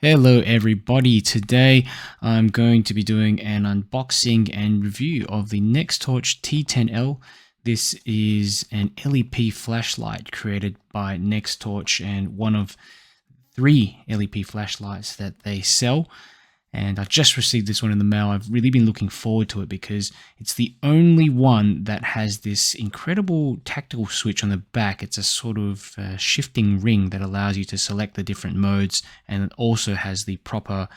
Hello everybody, today I'm going to be doing an unboxing and review of the Nextorch T10L. This is an LEP flashlight created by Nextorch and one of 3 LEP flashlights that they sell. And I just received this one in the mail. I've really been looking forward to it because it's the only one that has this incredible tactile switch on the back. It's a sort of shifting ring that allows you to select the different modes, and it also has the proper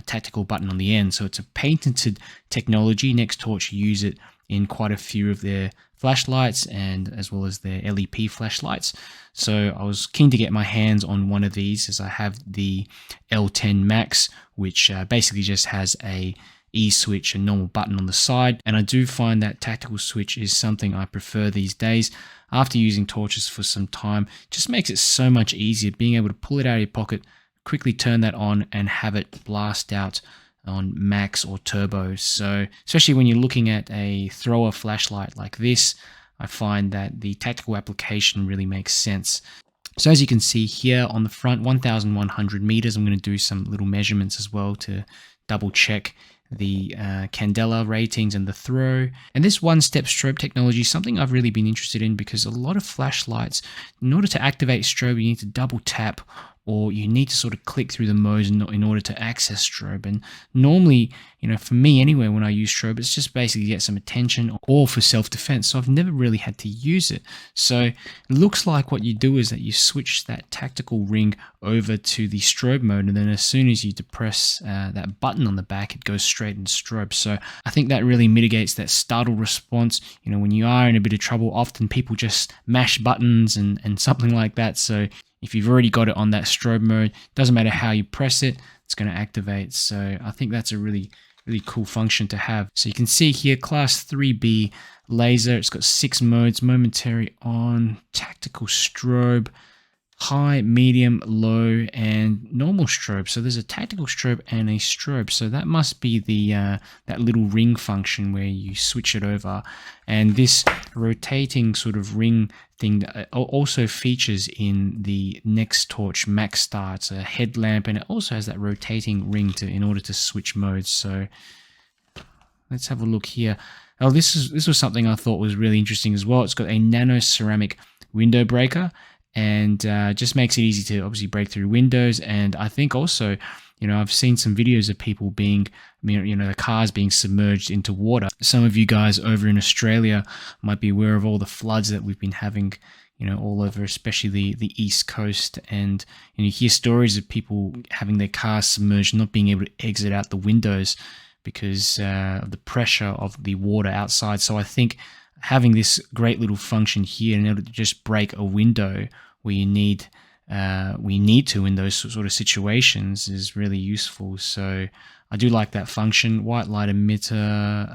tactical button on the end. So it's a patented technology. Nextorch use it in quite a few of their flashlights and as well as their LEP flashlights. So I was keen to get my hands on one of these, as I have the L10 Max, which basically just has a E switch, a normal button on the side, and I do find that tactical switch is something I prefer these days. After using torches for some time, it just makes it so much easier being able to pull it out of your pocket, quickly turn that on and have it blast out on max or turbo. So especially when you're looking at a thrower flashlight like this, I find that the tactical application really makes sense. So as you can see here on the front, 1100 meters. I'm going to do some little measurements as well to double check the candela ratings and the throw. And this one-step strobe technology is something I've really been interested in, because a lot of flashlights, in order to activate strobe, you need to double tap, or you need to sort of click through the modes in order to access strobe. And normally, for me anyway, when I use strobe, it's just basically to get some attention or for self-defense. So I've never really had to use it. So it looks like what you do is that you switch that tactical ring over to the strobe mode, and then as soon as you depress that button on the back, it goes straight into strobe. So I think that really mitigates that startle response. When you are in a bit of trouble, often people just mash buttons and something like that. So if you've already got it on that strobe mode, doesn't matter how you press it, it's going to activate. So I think that's a really cool function to have. So you can see here, class 3B laser. It's got 6 modes: momentary on, tactical strobe, high, medium, low, and normal strobe. So there's a tactical strobe and a strobe. So that must be the that little ring function where you switch it over. And this rotating sort of ring thing also features in the Nextorch Max Star. It's a headlamp, and it also has that rotating ring in order to switch modes. So let's have a look here. Oh, this was something I thought was really interesting as well. It's got a nano ceramic window breaker, and just makes it easy to obviously break through windows. And I think also, I've seen some videos of people being, the cars being submerged into water. Some of you guys over in Australia might be aware of all the floods that we've been having, all over, especially the East Coast. And you hear stories of people having their cars submerged, not being able to exit out the windows because of the pressure of the water outside. So I think having this great little function here in order to just break a window where we need to in those sort of situations is really useful. So I do like that function. White light emitter.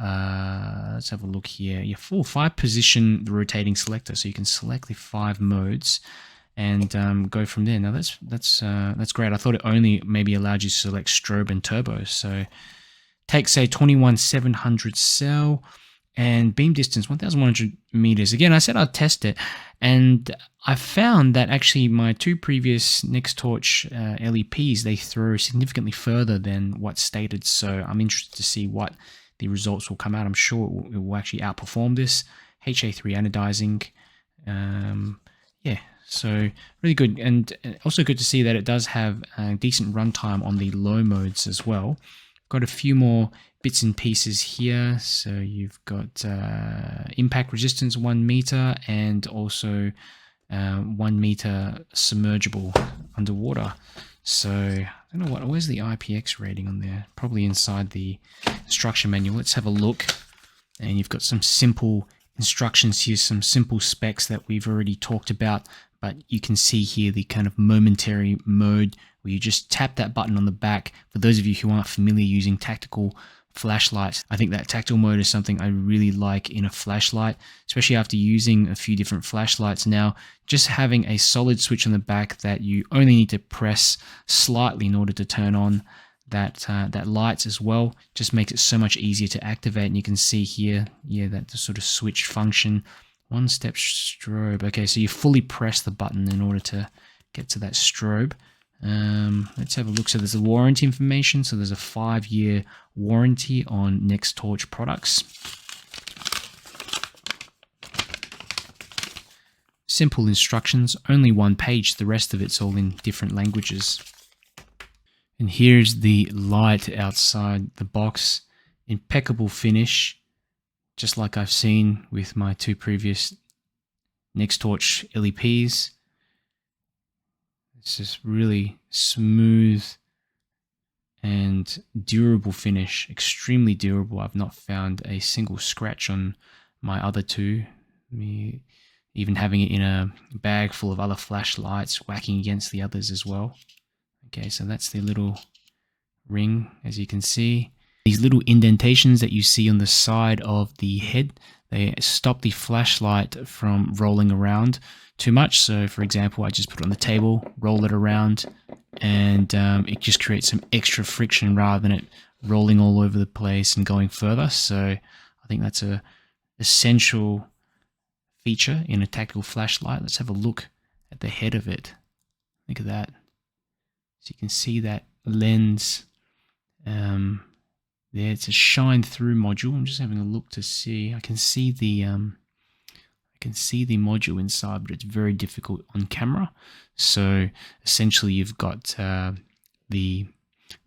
Let's have a look here. Your full 5-position rotating selector, so you can select the 5 modes and go from there. Now that's great. I thought it only maybe allowed you to select strobe and turbo. So takes a 21-700 cell. And beam distance 1100 meters. Again, I said I'd test it, and I found that actually my 2 previous Nextorch LEPs, they throw significantly further than what's stated. So I'm interested to see what the results will come out. I'm sure it will actually outperform this. HA3 anodizing. Yeah, so really good, and also good to see that it does have a decent runtime on the low modes as well. Got a few more bits and pieces here. So you've got impact resistance 1 meter, and also 1 meter submergible underwater. So I don't know where's the IPX rating on there? Probably inside the instruction manual. Let's have a look. And you've got some simple instructions here, some simple specs that we've already talked about. But you can see here the kind of momentary mode where you just tap that button on the back. For those of you who aren't familiar using tactical flashlights, I think that tactile mode is something I really like in a flashlight, especially after using a few different flashlights now. Just having a solid switch on the back that you only need to press slightly in order to turn on that lights as well, just makes it so much easier to activate. And you can see here, that the sort of switch function. 1-step strobe. Okay, so you fully press the button in order to get to that strobe. Let's have a look. So there's a warranty information. So there's a 5-year warranty on Nextorch products. Simple instructions, only one page. The rest of it's all in different languages. And here's the light outside the box. Impeccable finish, just like I've seen with my 2 previous Nextorch LEPs. It's just really smooth and durable finish, extremely durable. I've not found a single scratch on my other 2. Me even having it in a bag full of other flashlights, whacking against the others as well. Okay, so that's the little ring, as you can see. These little indentations that you see on the side of the head, they stop the flashlight from rolling around too much. So for example, I just put it on the table, roll it around, and it just creates some extra friction rather than it rolling all over the place and going further. So I think that's a essential feature in a tactical flashlight. Let's have a look at the head of it. Look at that. So you can see that lens there. It's a shine through module. I'm just having a look to see. I can see the module inside, but it's very difficult on camera. So essentially you've got the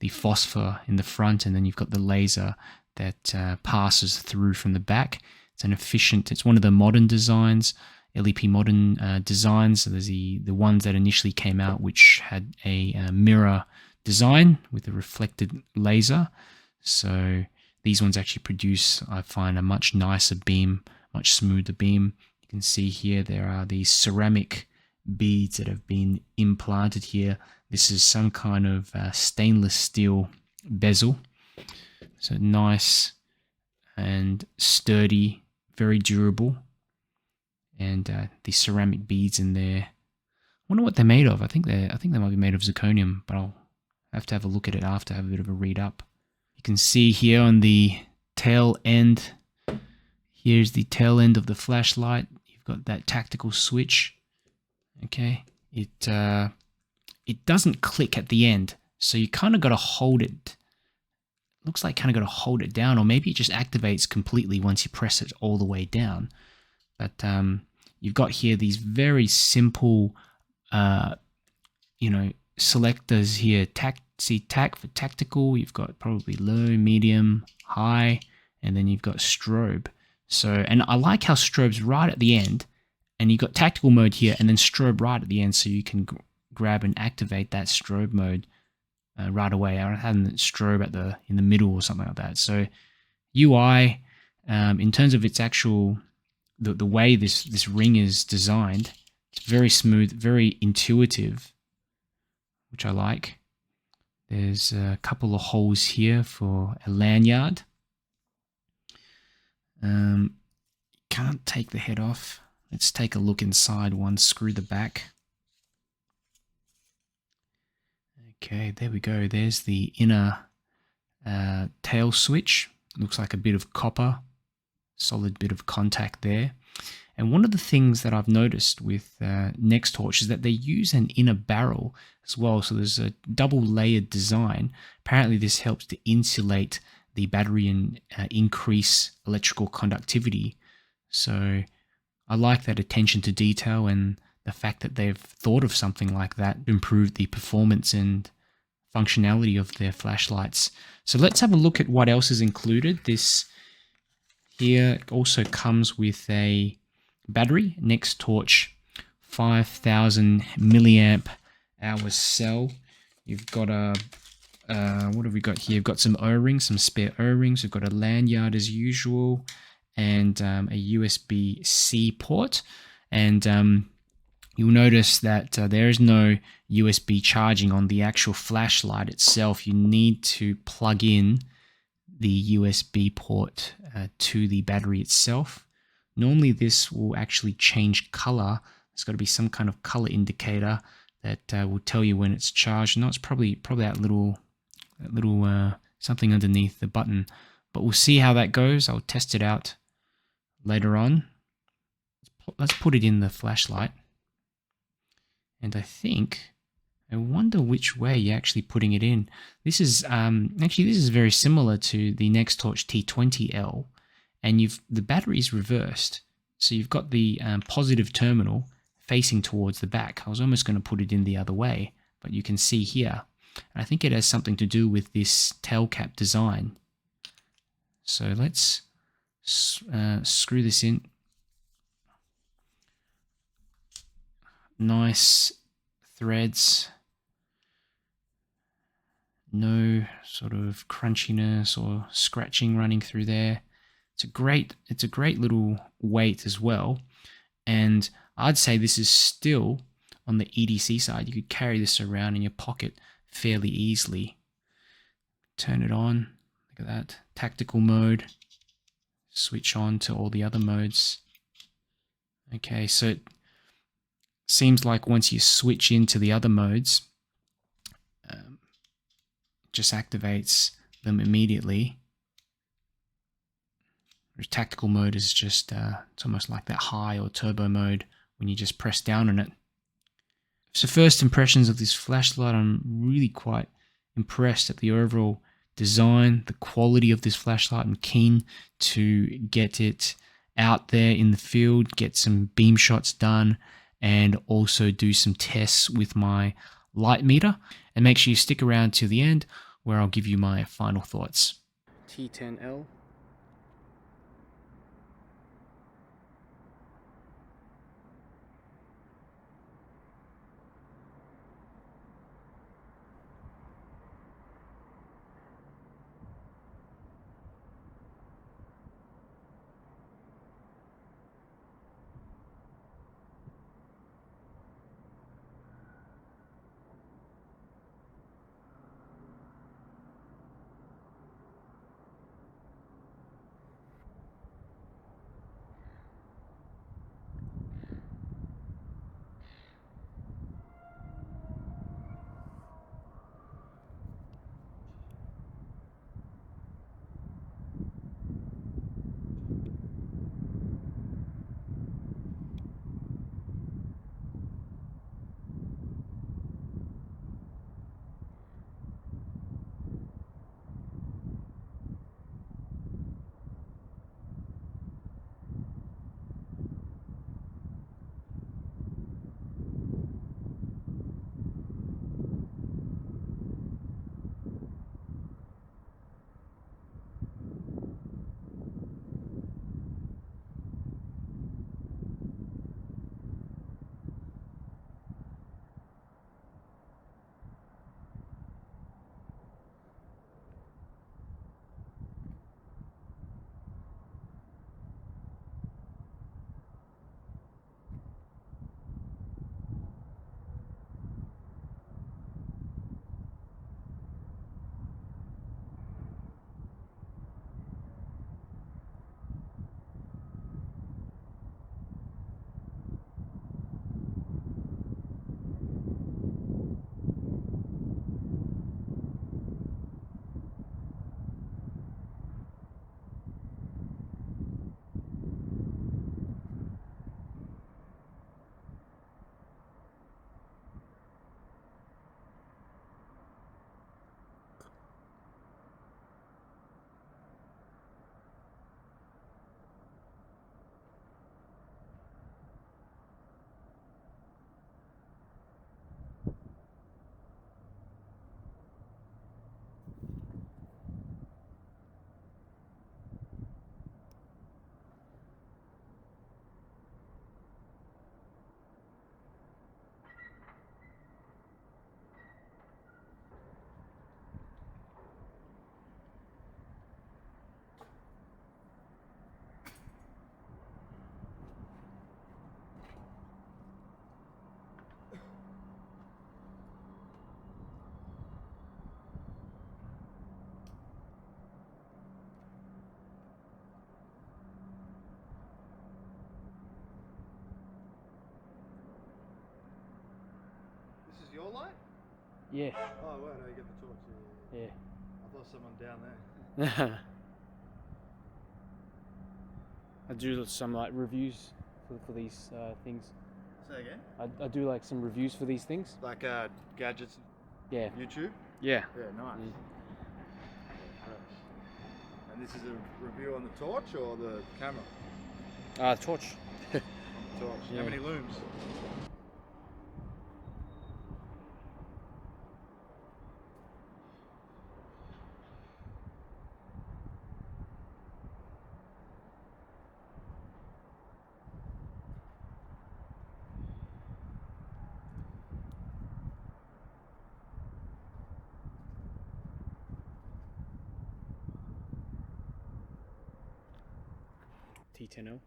phosphor in the front, and then you've got the laser that passes through from the back. It's one of the modern designs, LEP modern designs. So there's the ones that initially came out, which had a mirror design with a reflected laser. So these ones actually produce, I find, a much nicer beam, much smoother beam. You can see here there are these ceramic beads that have been implanted here. This is some kind of stainless steel bezel. So nice and sturdy, very durable. And these ceramic beads in there. I wonder what they're made of. I think they might be made of zirconium, but I'll have to have a look at it after, have a bit of a read up. You can see here on the tail end, here's the tail end of the flashlight. You've got that tactical switch. Okay, it doesn't click at the end, so you kind of got to hold it. Looks like kind of got to hold it down, or maybe it just activates completely once you press it all the way down. But you've got here these very simple, selectors here. Tac for tactical. You've got probably low, medium, high, and then you've got strobe. So, and I like how strobe's right at the end, and you've got tactical mode here, and then strobe right at the end, so you can grab and activate that strobe mode right away. I had strobe in the middle or something like that. So, UI, in terms of its actual the way this ring is designed, it's very smooth, very intuitive, which I like. There's a couple of holes here for a lanyard. Can't take the head off. Let's take a look inside one, screw the back. Okay, there we go. There's the inner tail switch. Looks like a bit of copper, solid bit of contact there. And one of the things that I've noticed with Nextorch is that they use an inner barrel as well. So there's a double layered design. Apparently this helps to insulate the battery and increase electrical conductivity. So I like that attention to detail and the fact that they've thought of something like that to improve the performance and functionality of their flashlights. So let's have a look at what else is included. This here also comes with a battery, Nextorch 5000 milliamp hour cell. You've got a what have we got here? We've got some O-rings, some spare O-rings. We've got a lanyard as usual, and a USB-C port. And you'll notice that there is no USB charging on the actual flashlight itself. You need to plug in the USB port to the battery itself. Normally this will actually change color. There's got to be some kind of color indicator that will tell you when it's charged. No, it's probably that little something underneath the button. But we'll see how that goes. I'll test it out later on. Let's put it in the flashlight. And I think I wonder which way you're actually putting it in. This is actually this is very similar to the Nextorch T20L, and the battery is reversed. So you've got the positive terminal facing towards the back. I was almost going to put it in the other way, but you can see here. And I think it has something to do with this tail cap design. So let's screw this in. Nice threads. No sort of crunchiness or scratching running through there. It's a great little weight as well. And I'd say this is still on the EDC side. You could carry this around in your pocket fairly easily. Turn it on. Look at that. Tactical mode. Switch on to all the other modes. Okay, so it seems like once you switch into the other modes, just activates them immediately. Tactical mode is just it's almost like that high or turbo mode when you just press down on it. So first impressions of this flashlight, I'm really quite impressed at the overall design, the quality of this flashlight. I'm keen to get it out there in the field, get some beam shots done, and also do some tests with my light meter. And make sure you stick around to the end where I'll give you my final thoughts. T10L. Your light? Yeah. Oh, wow, no, you get the torch. Yeah. I thought someone down there. I do some like reviews for these things. Say again? I do like some reviews for these things. Like gadgets, Yeah. YouTube? Yeah. Yeah, nice. And this is a review on the torch or the camera? Torch. On the torch. Yeah. How many looms? T10L.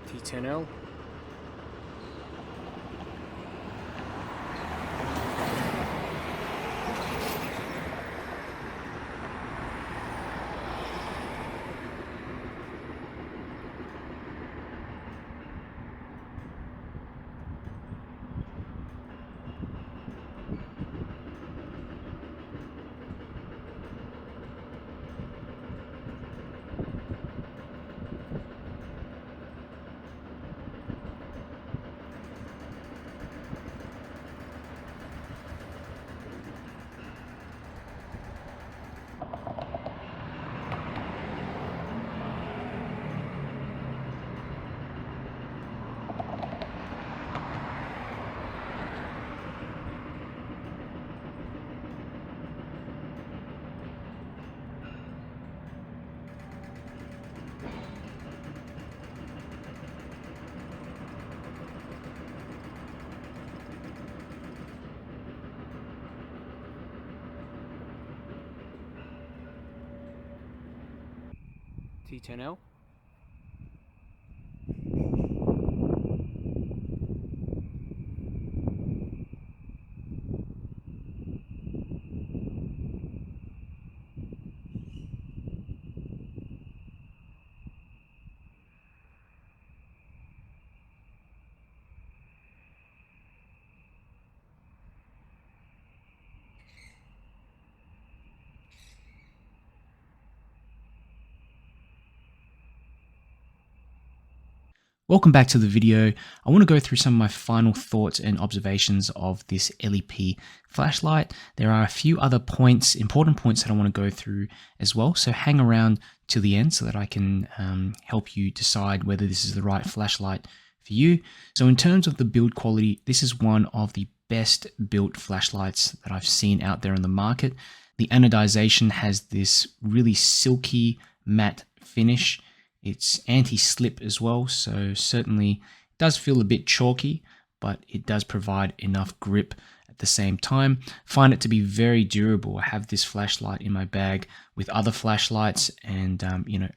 T10L. T10L. Welcome back to the video. I want to go through some of my final thoughts and observations of this LEP flashlight. There are a few other points, important points that I want to go through as well. So hang around till the end so that I can help you decide whether this is the right flashlight for you. So in terms of the build quality, this is one of the best built flashlights that I've seen out there in the market. The anodization has this really silky matte finish. It's anti-slip as well, so certainly it does feel a bit chalky, but it does provide enough grip at the same time. Find it to be very durable. I have this flashlight in my bag with other flashlights and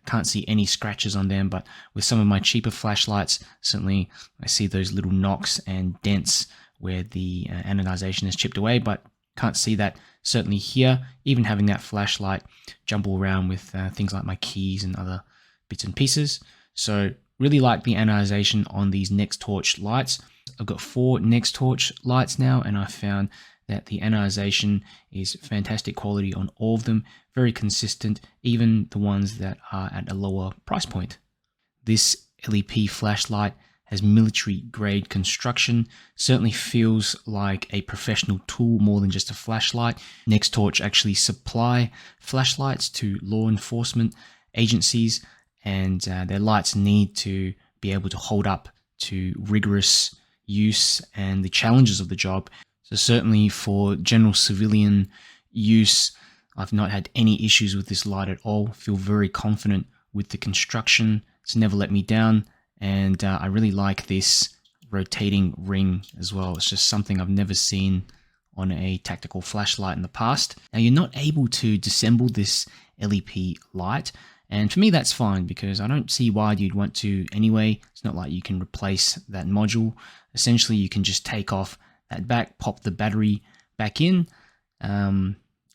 can't see any scratches on them, but with some of my cheaper flashlights, certainly I see those little knocks and dents where the anodization is chipped away, but can't see that certainly here. Even having that flashlight jumble around with things like my keys and other bits and pieces. So really like the anodization on these Nextorch lights. I've got 4 Nextorch lights now, and I found that the anodization is fantastic quality on all of them, very consistent, even the ones that are at a lower price point. This LEP flashlight has military grade construction, certainly feels like a professional tool more than just a flashlight. Nextorch actually supply flashlights to law enforcement agencies, and their lights need to be able to hold up to rigorous use and the challenges of the job. So certainly for general civilian use, I've not had any issues with this light at all. Feel very confident with the construction. It's never let me down, and I really like this rotating ring as well. It's just something I've never seen on a tactical flashlight in the past. Now, you're not able to disassemble this LEP light, and for me that's fine because I don't see why you'd want to anyway. It's not like you can replace that module. Essentially, you can just take off that back, pop the battery back in.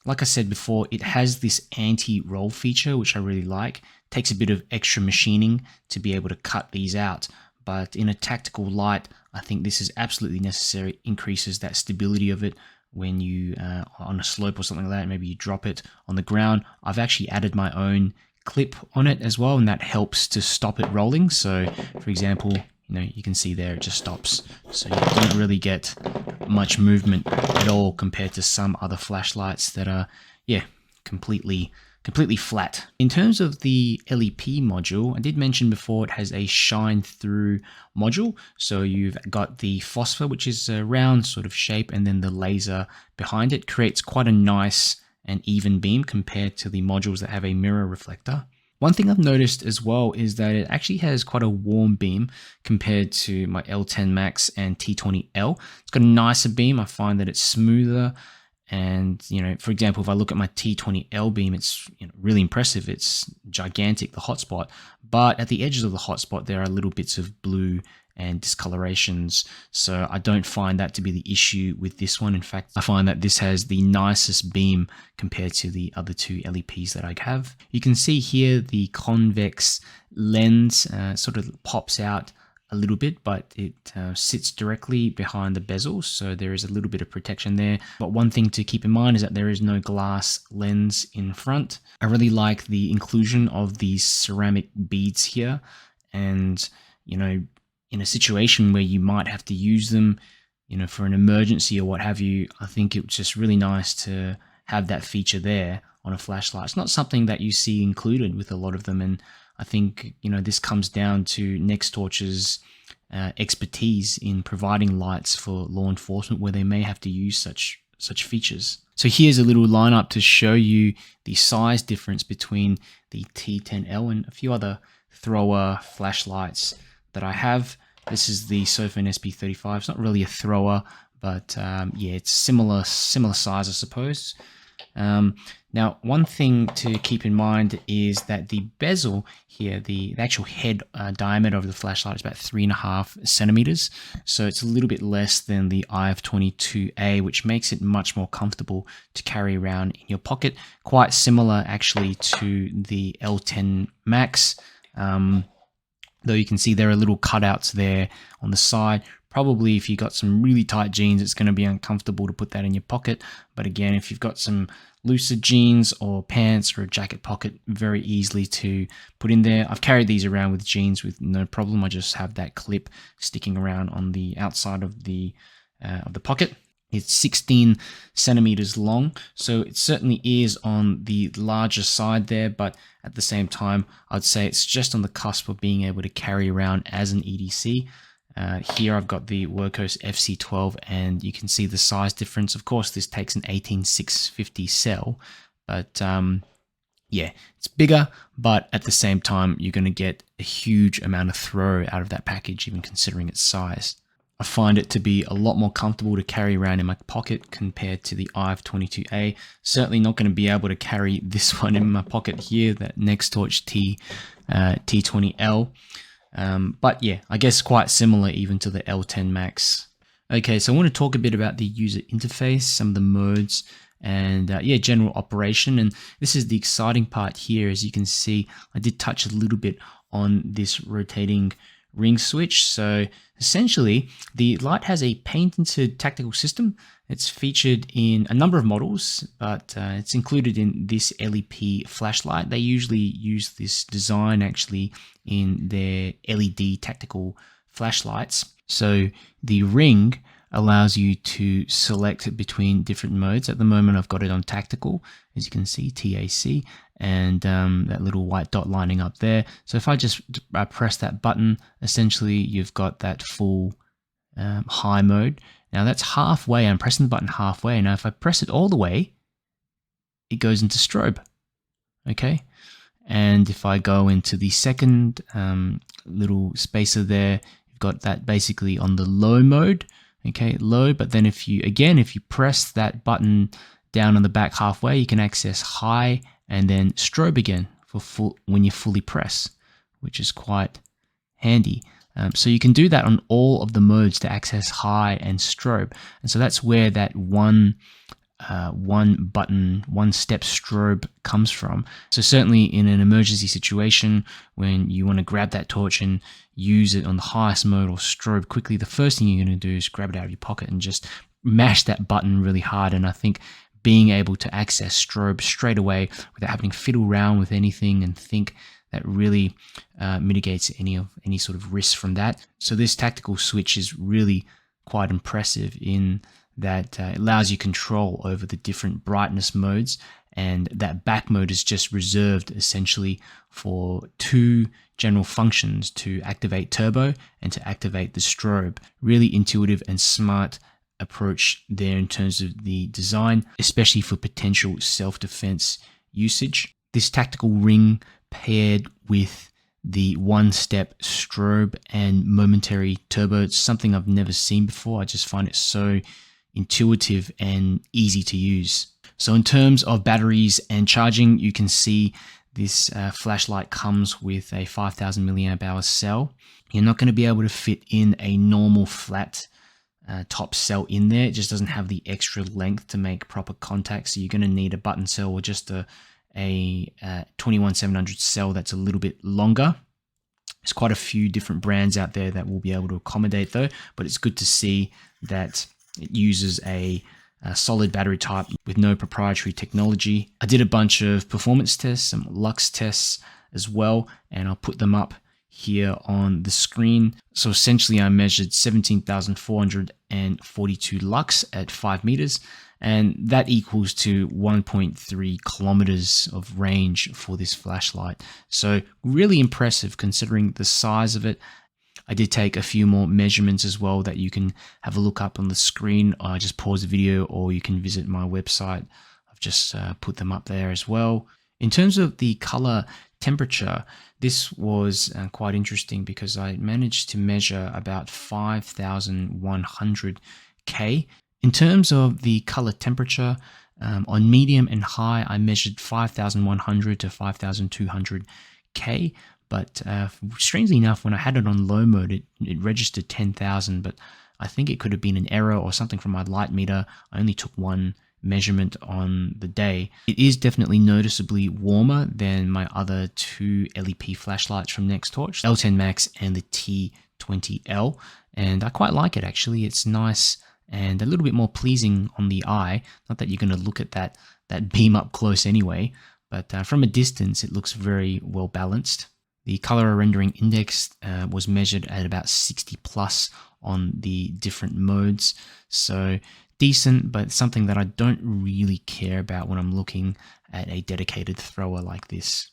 Like I said before, it has this anti-roll feature, which I really like. Takes a bit of extra machining to be able to cut these out, but in a tactical light, I think this is absolutely necessary. Increases that stability of it when you are on a slope or something like that. Maybe you drop it on the ground. I've actually added my own clip on it as well, and that helps to stop it rolling. So for example, you can see there it just stops, so you don't really get much movement at all compared to some other flashlights that are completely flat. In terms of the LEP module, I did mention before it has a shine through module. So you've got the phosphor, which is a round sort of shape, and then the laser behind it creates quite a nice and even beam compared to the modules that have a mirror reflector. One thing I've noticed as well is that it actually has quite a warm beam compared to my L10 Max and T20L. It's got a nicer beam. I find that it's smoother. And, for example, if I look at my T20L beam, it's really impressive. It's gigantic, the hotspot. But at the edges of the hotspot, there are little bits of blue and discolorations. So I don't find that to be the issue with this one. In fact, I find that this has the nicest beam compared to the other 2 LEPs that I have. You can see here the convex lens sort of pops out a little bit, but it sits directly behind the bezel, so there is a little bit of protection there. But one thing to keep in mind is that there is no glass lens in front. I really like the inclusion of these ceramic beads here, and in a situation where you might have to use them, for an emergency or what have you, I think it's just really nice to have that feature there on a flashlight. It's not something that you see included with a lot of them, and I think this comes down to Nextorch's expertise in providing lights for law enforcement where they may have to use such features. So here's a little lineup to show you the size difference between the T10L and a few other thrower flashlights that I have. This is the Sofan SP35. It's not really a thrower, but it's similar size, I suppose. Now, one thing to keep in mind is that the bezel here, the actual head diameter of the flashlight is about 3.5 centimeters. So it's a little bit less than the IF22A, which makes it much more comfortable to carry around in your pocket. Quite similar actually to the L10 Max. Though you can see there are little cutouts there on the side. Probably if you've got some really tight jeans, it's going to be uncomfortable to put that in your pocket. But again, if you've got some looser jeans or pants or a jacket pocket, very easily to put in there. I've carried these around with jeans with no problem. I just have that clip sticking around on the outside of the pocket. It's 16 centimeters long, so it certainly is on the larger side there, but at the same time, I'd say it's just on the cusp of being able to carry around as an EDC. Here I've got the Workhorse FC12, and you can see the size difference. Of course, this takes an 18650 cell, but it's bigger, but at the same time, you're going to get a huge amount of throw out of that package, even considering its size. I find it to be a lot more comfortable to carry around in my pocket compared to the IF22A. Certainly not going to be able to carry this one in my pocket here, that Nextorch T20L. But yeah, I guess quite similar even to the L10 Max. Okay, so I want to talk a bit about the user interface, some of the modes, and yeah, general operation. And this is the exciting part here. As you can see, I did touch a little bit on this rotating ring switch. So essentially, the light has a patented tactical system. It's featured in a number of models, but it's included in this LEP flashlight. They usually use this design actually in their LED tactical flashlights. So the ring allows you to select between different modes. At the moment, I've got it on tactical, as you can see, TAC, and that little white dot lining up there. So if I just press that button, essentially you've got that full high mode. Now that's halfway. I'm pressing the button halfway. Now if I press it all the way, it goes into strobe. Okay. And if I go into the second little spacer there, you've got that basically on the low mode. Okay, low. But then if you press that button down on the back halfway, you can access high and then strobe again for full when you fully press, which is quite handy. So you can do that on all of the modes to access high and strobe. And so that's where that one button, one step strobe comes from. So certainly in an emergency situation, when you want to grab that torch and use it on the highest mode or strobe quickly, the first thing you're going to do is grab it out of your pocket and just mash that button really hard. And I think being able to access strobe straight away without having to fiddle around with anything and think, that really mitigates any sort of risk from that. So this tactical switch is really quite impressive in that it allows you control over the different brightness modes, and that back mode is just reserved essentially for two general functions: to activate turbo and to activate the strobe. Really intuitive and smart approach there in terms of the design, especially for potential self-defense usage. This tactical ring paired with the one-step strobe and momentary turbo, it's something I've never seen before. I just find it so intuitive and easy to use. So in terms of batteries and charging, you can see this flashlight comes with a 5000 milliamp hour cell. You're not going to be able to fit in a normal flat top cell in there. It just doesn't have the extra length to make proper contact. So you're going to need a button cell or just a 21700 cell that's a little bit longer. There's quite a few different brands out there that will be able to accommodate though, but it's good to see that it uses a solid battery type with no proprietary technology. I did a bunch of performance tests, some lux tests as well, and I'll put them up here on the screen. So essentially I measured 17,442 lux at 5 meters, and that equals to 1.3 kilometers of range for this flashlight. So really impressive considering the size of it. I did take a few more measurements as well that you can have a look up on the screen. I just pause the video, or you can visit my website. I've just put them up there as well. In terms of the color temperature, this was quite interesting because I managed to measure about 5,100 K. In terms of the color temperature, on medium and high, I measured 5,100 to 5,200 K. But strangely enough, when I had it on low mode, it registered 10,000, but I think it could have been an error or something from my light meter. I only took one measurement on the day. It is definitely noticeably warmer than my other two LEP flashlights from Nextorch, L10 Max and the T20L, and I quite like it actually. It's nice and a little bit more pleasing on the eye. Not that you're going to look at that beam up close anyway, but from a distance it looks very well balanced. The color rendering index was measured at about 60 plus on the different modes. So decent, but something that I don't really care about when I'm looking at a dedicated thrower like this.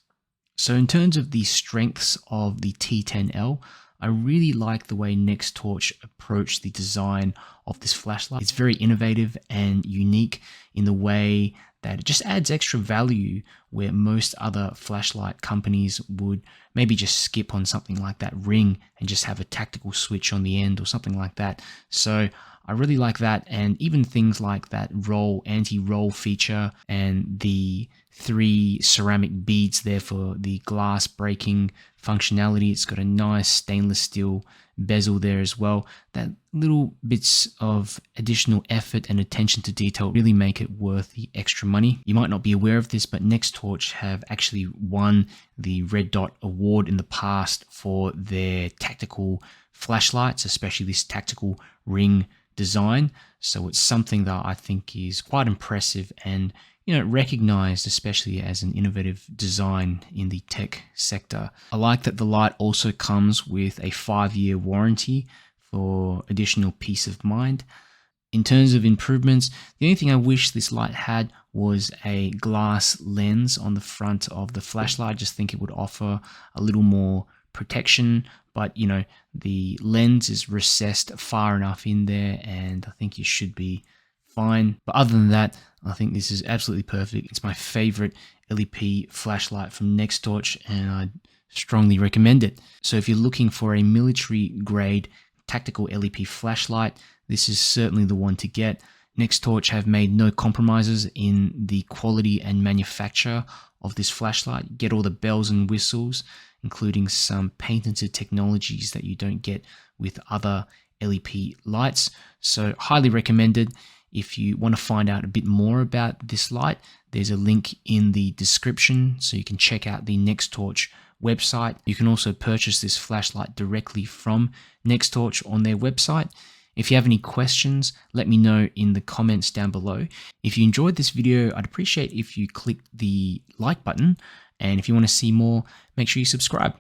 So in terms of the strengths of the T10L, I really like the way Nextorch approached the design of this flashlight. It's very innovative and unique in the way that it just adds extra value where most other flashlight companies would maybe just skip on something like that ring and just have a tactical switch on the end or something like that. So I really like that, and even things like that anti-roll feature and the 3 ceramic beads there for the glass breaking functionality. It's got a nice stainless steel bezel there as well. That little bits of additional effort and attention to detail really make it worth the extra money. You might not be aware of this, but Nextorch have actually won the Red Dot Award in the past for their tactical flashlights, especially this tactical ring design. So it's something that I think is quite impressive and recognized especially as an innovative design in the tech sector. I like that the light also comes with a 5-year warranty for additional peace of mind. In terms of improvements, the only thing I wish this light had was a glass lens on the front of the flashlight. I just think it would offer a little more protection, but the lens is recessed far enough in there and I think you should be fine. But other than that, I think this is absolutely perfect. It's my favorite LEP flashlight from Nextorch and I strongly recommend it. So if you're looking for a military grade tactical LEP flashlight, this is certainly the one to get. Nextorch have made no compromises in the quality and manufacture of this flashlight. Get all the bells and whistles, including some patented technologies that you don't get with other LEP lights. So highly recommended. If you want to find out a bit more about this light, there's a link in the description so you can check out the Nextorch website. You can also purchase this flashlight directly from Nextorch on their website. If you have any questions, let me know in the comments down below. If you enjoyed this video, I'd appreciate if you click the like button. And if you want to see more, make sure you subscribe.